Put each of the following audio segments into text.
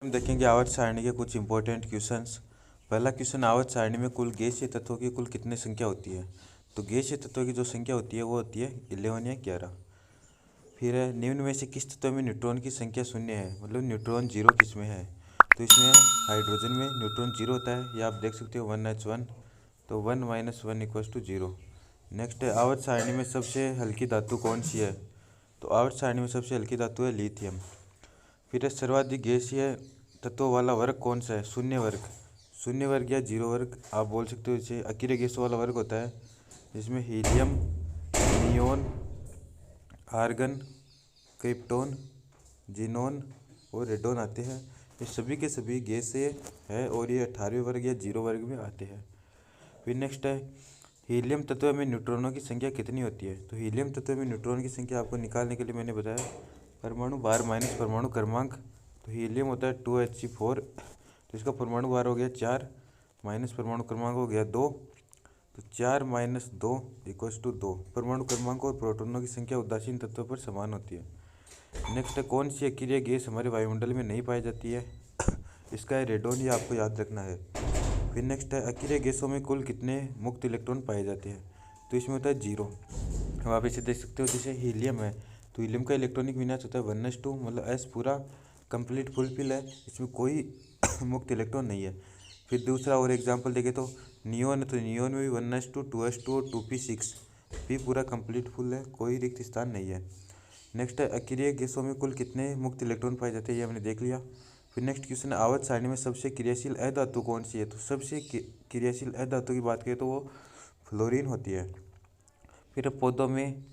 हम देखेंगे आवर्त सारणी के कुछ इंपॉर्टेंट क्वेश्चंस। पहला क्वेश्चन, आवर्त सारणी में कुल गैसीय तत्वों की कुल कितनी संख्या होती है। तो गैसीय तत्वों की जो संख्या होती है वो होती है 11 या 11। फिर है, निम्न में से किस तत्व में न्यूट्रॉन की संख्या शून्य है, मतलब न्यूट्रॉन जीरो किस में है। तो इसमें हाइड्रोजन में न्यूट्रॉन जीरो होता है, या आप देख सकते हो 1H1, तो 1 - 1 = 0। नेक्स्ट है, आवर्त सारणी में सबसे हल्की धातु कौन सी है। तो आवर्त सारणी में सबसे हल्की धातु है लिथियम। फिर है, सर्वाधिक गैसीय तत्वों वाला वर्ग कौन सा है। शून्य वर्ग, शून्य वर्ग या जीरो वर्ग आप बोल सकते हो। इसे अकेले गैसों वाला वर्ग होता है, जिसमें helium, neon, argon, krypton, xenon और रेडोन आते हैं। ये सभी के सभी गैसीय है और ये 18वें वर्ग या जीरो वर्ग में आते हैं। फिर नेक्स्ट है, हीलियम तत्व में न्यूट्रॉनों की संख्या कितनी होती है। तो हीलियम तत्व में न्यूट्रॉन की संख्या आपको निकालने के लिए मैंने बताया परमाणु भार माइनस परमाणु क्रमांक। तो हीलियम होता है 2He4, तो इसका परमाणु भार हो गया 4 माइनस परमाणु क्रमांक हो गया 2, तो 4 - 2 = 2। परमाणु क्रमांक और प्रोटॉनों की संख्या उदासीन तत्वों पर समान होती है। नेक्स्ट है, कौन सी अक्रिय गैस हमारे वायुमंडल में नहीं पाई जाती है। इसका है रेडोन, ये आपको याद रखना है। फिर नेक्स्ट है, अक्रिय गैसों में कुल कितने मुक्त इलेक्ट्रॉन पाए जाते हैं। तो इसमें होता है 0। अब आप इसे देख सकते हो, जैसे हीलियम है तो हीलियम का इलेक्ट्रॉनिक विन्यास होता है 1s2, मतलब S पूरा कंप्लीट फुलफिल है, इसमें कोई मुक्त इलेक्ट्रॉन नहीं है। फिर दूसरा और एग्जांपल देखें तो नियोन है, तो नियोन में भी 1s2, 2s2 और 2p6, p पूरा कंप्लीट फुल है, कोई रिक्त स्थान नहीं है। नेक्स्ट है, अक्रिय गैसों में कुल कितने मुक्त इलेक्ट्रॉन पाए जाते हैं, ये हमने देख लिया। फिर नेक्स्ट क्वेश्चन है, आवर्त सारणी में सबसे क्रियाशील अधातु कौन सी है। तो सबसे क्रियाशील अधातु की बात करें तो वो फ्लोरीन होती है। फिर पौधों में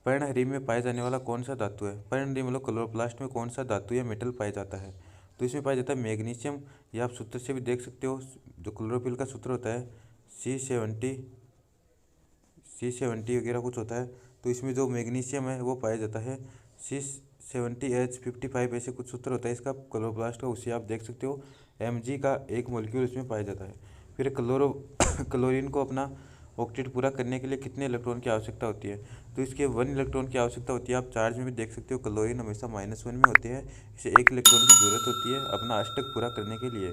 पर्णहरित में पाया जाने वाला कौन सा धातु है। पर्णहरित मतलब क्लोरोप्लास्ट में कौन सा धातु या मेटल पाया जाता है। तो इसमें पाया जाता है मैग्नीशियम, या आप सूत्र से भी देख सकते हो, जो क्लोरोफिल का सूत्र होता है C70 वगैरह कुछ होता है। तो इसमें जो मैग्नीशियम है वो पाया जाता है C70H55, ऐसे कुछ सूत्र होता है इसका क्लोरोप्लास्ट का, उसे आप देख सकते हो। Mg का एक मॉलिक्यूल इसमें पाया जाता है। फिर क्लोरीन को अपना ऑक्टेट पूरा करने के लिए कितने इलेक्ट्रॉन की आवश्यकता होती है। तो इसके 1 इलेक्ट्रॉन की आवश्यकता होती है। आप चार्ज में भी देख सकते हो, क्लोरीन हमेशा -1 में होते हैं, इसे 1 इलेक्ट्रॉन की जरूरत होती है अपना अष्टक पूरा करने के लिए।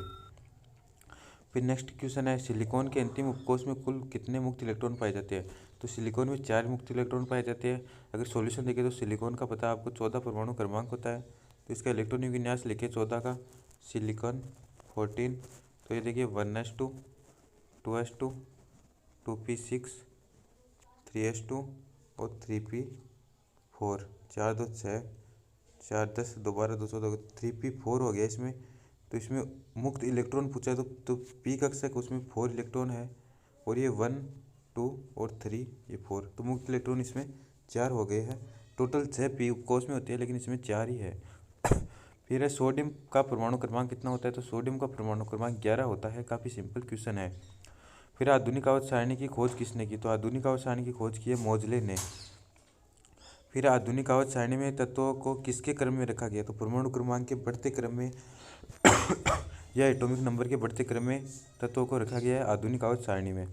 फिर नेक्स्ट क्वेश्चन है, सिलिकॉन के अंतिम उपकोष में कुल कितने मुक्त इलेक्ट्रॉन पाए जाते हैं। तो सिलिकॉन में 4 मुक्त इलेक्ट्रॉन पाए जाते हैं। अगर सॉल्यूशन देखें तो सिलिकॉन का पता आपको 14 परमाणु क्रमांक होता है। तो इसका इलेक्ट्रॉनिक विन्यास लिखे 14 का, सिलिकॉन 14। तो ये देखिए 1s2, 2s2, 2p6, 3s2 और 3p4, 4 2 6, 4 10, दोबारा 2 14, 3p4 हो गया इसमें। तो इसमें मुक्त इलेक्ट्रॉन पूछा है तो पी कक्षक उसमें 4 इलेक्ट्रॉन है, और ये 1 2 और 3, ये 4, तो मुक्त इलेक्ट्रॉन इसमें 4 हो गए हैं। टोटल 6 पी उपकोष में होती है, लेकिन इसमें 4 ही है। फिर है, सोडियम का परमाणु क्रमांक कितना होता है। तो सोडियम का परमाणु क्रमांक 11 होता है। काफ़ी सिंपल क्वेश्चन है। फिर आधुनिक आवर्त सारणी की खोज किसने की। तो आधुनिक आवर्त सारणी की खोज की है मोजले ने। फिर आधुनिक आवर्त सारणी में तत्वों को किसके क्रम में रखा गया। तो परमाणु क्रमांक के बढ़ते क्रम में या एटॉमिक नंबर के बढ़ते क्रम में तत्वों को रखा गया है आधुनिक आवर्त सारणी में।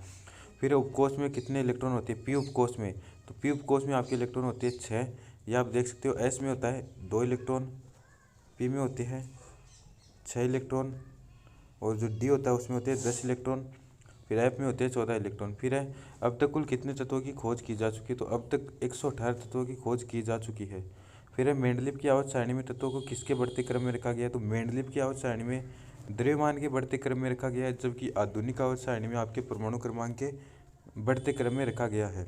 फिर उपकोष में कितने इलेक्ट्रॉन होते हैं। पी उपकोष में, तो पी उपकोष में आपके इलेक्ट्रॉन होते हैं 6, या आप देख सकते हो। एस में होता है 2 इलेक्ट्रॉन, पी में होते हैं 6 इलेक्ट्रॉन, और जो डी होता है उसमें होते हैं 10 इलेक्ट्रॉन। फिर एफ में होते हैं 14 इलेक्ट्रॉन। फिर है, अब तक कुल कितने तत्वों की खोज की जा चुकी है। तो अब तक 118 तत्वों की खोज की जा चुकी है। फिर है, मेंडलीव की आवर्त सारणी में तत्वों को किसके बढ़ते क्रम में रखा गया है। तो मेंडलीव की आवर्त सारणी में द्रव्यमान के बढ़ते क्रम में रखा गया है, जबकि आधुनिक आवर्त सारणी में आपके परमाणु क्रमांक के बढ़ते क्रम में रखा गया है।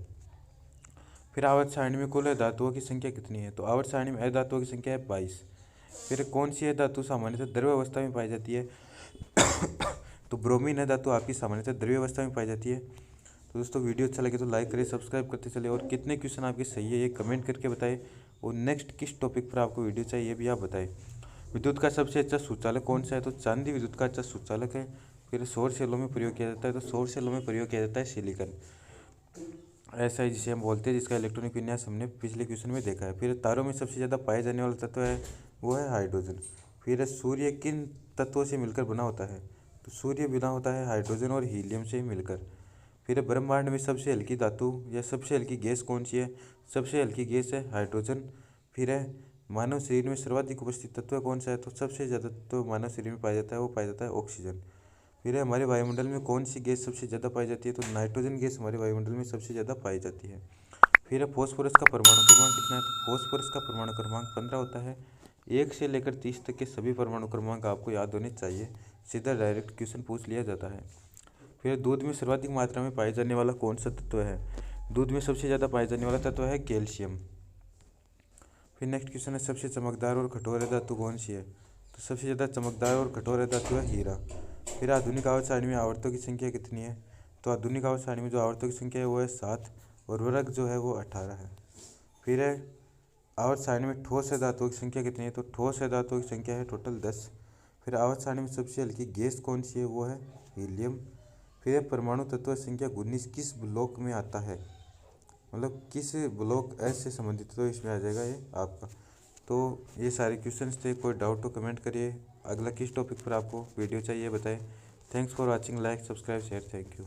फिर आवर्त सारणी में कुल धातुओं की संख्या कितनी है। तो आवर्त सारणी में अधातुओं की संख्या है 22। फिर कौन सी धातु सामान्यतः द्रव्य अवस्था में पाई जाती है। तो ब्रोमीन धातु आपकी सामान्यतः द्रव्य अवस्था में पाई जाती है। तो दोस्तों, वीडियो अच्छा लगे तो लाइक करें, सब्सक्राइब करते चले, और कितने क्वेश्चन आपके सही है ये कमेंट करके बताएं, और नेक्स्ट किस टॉपिक पर आपको वीडियो चाहिए ये भी आप बताएं। विद्युत का सबसे अच्छा सुचालक कौन सा है। तो चांदी विद्युत का अच्छा सुचालक है। फिर सौर सेलों में प्रयोग किया जाता है। तो सौर सेलों में प्रयोग किया जाता है सिलिकॉन, ऐसा ही जिसे हम बोलते हैं, जिसका इलेक्ट्रॉनिक विन्यास हमने पिछले क्वेश्चन में देखा है। फिर तारों में सबसे ज़्यादा पाए जाने वाला तत्व है वो है हाइड्रोजन। फिर सूर्य किन तत्वों से मिलकर बना होता है। तो सूर्य बना होता है हाइड्रोजन और हीलियम से मिलकर। फिर ब्रह्मांड में सबसे हल्की धातु या सबसे हल्की गैस कौन सी है। सबसे हल्की गैस है हाइड्रोजन। फिर है, मानव शरीर में सर्वाधिक उपस्थित तत्व कौन सा है? तो सबसे ज़्यादा तत्व मानव शरीर में पाया जाता है वो पाया जाता है ऑक्सीजन। फिर है हमारे वायुमंडल में कौन सी गैस सबसे ज़्यादा पाई जाती है? तो नाइट्रोजन गैस हमारे वायुमंडल में सबसे ज़्यादा पाई जाती है। फिर है फास्फोरस का परमाणु क्रमांक कितना है? तो फास्फोरस का परमाणु क्रमांक 15 होता है। 1 से लेकर 30 तक के सभी परमाणु क्रमांक आपको याद होने चाहिए, सीधा डायरेक्ट क्वेश्चन पूछ लिया जाता है। फिर दूध में सर्वाधिक मात्रा में पाए जाने वाला कौन सा तत्व है? दूध में सबसे ज़्यादा पाए जाने वाला तत्व है कैल्शियम। फिर नेक्स्ट क्वेश्चन है सबसे चमकदार और कठोर धातु कौन सी है? तो सबसे ज़्यादा चमकदार और कठोर धातु है हीरा। फिर आधुनिक आवर्त सारणी में आवर्तों की संख्या कितनी है? तो आधुनिक आवर्त सारणी में जो आवर्तों की संख्या है वो है 7 और वर्ग जो है वो 18 है। फिर है आवर्त सारणी में ठोस है धातुओं की संख्या कितनी है? तो ठोस है धातुओं की संख्या है टोटल 10। फिर आवर्त सारणी में सबसे हल्की गैस कौन सी है? वो है हीलियम। फिर है परमाणु तत्व संख्या 19 किस ब्लॉक में आता है? मतलब किस ब्लॉक एस से संबंधित, तो इसमें आ जाएगा ये आपका। तो ये सारे क्वेश्चंस थे, कोई डाउट तो कमेंट करिए। अगला किस टॉपिक पर आपको वीडियो चाहिए बताएं। Thanks for watching, like subscribe share, thank you.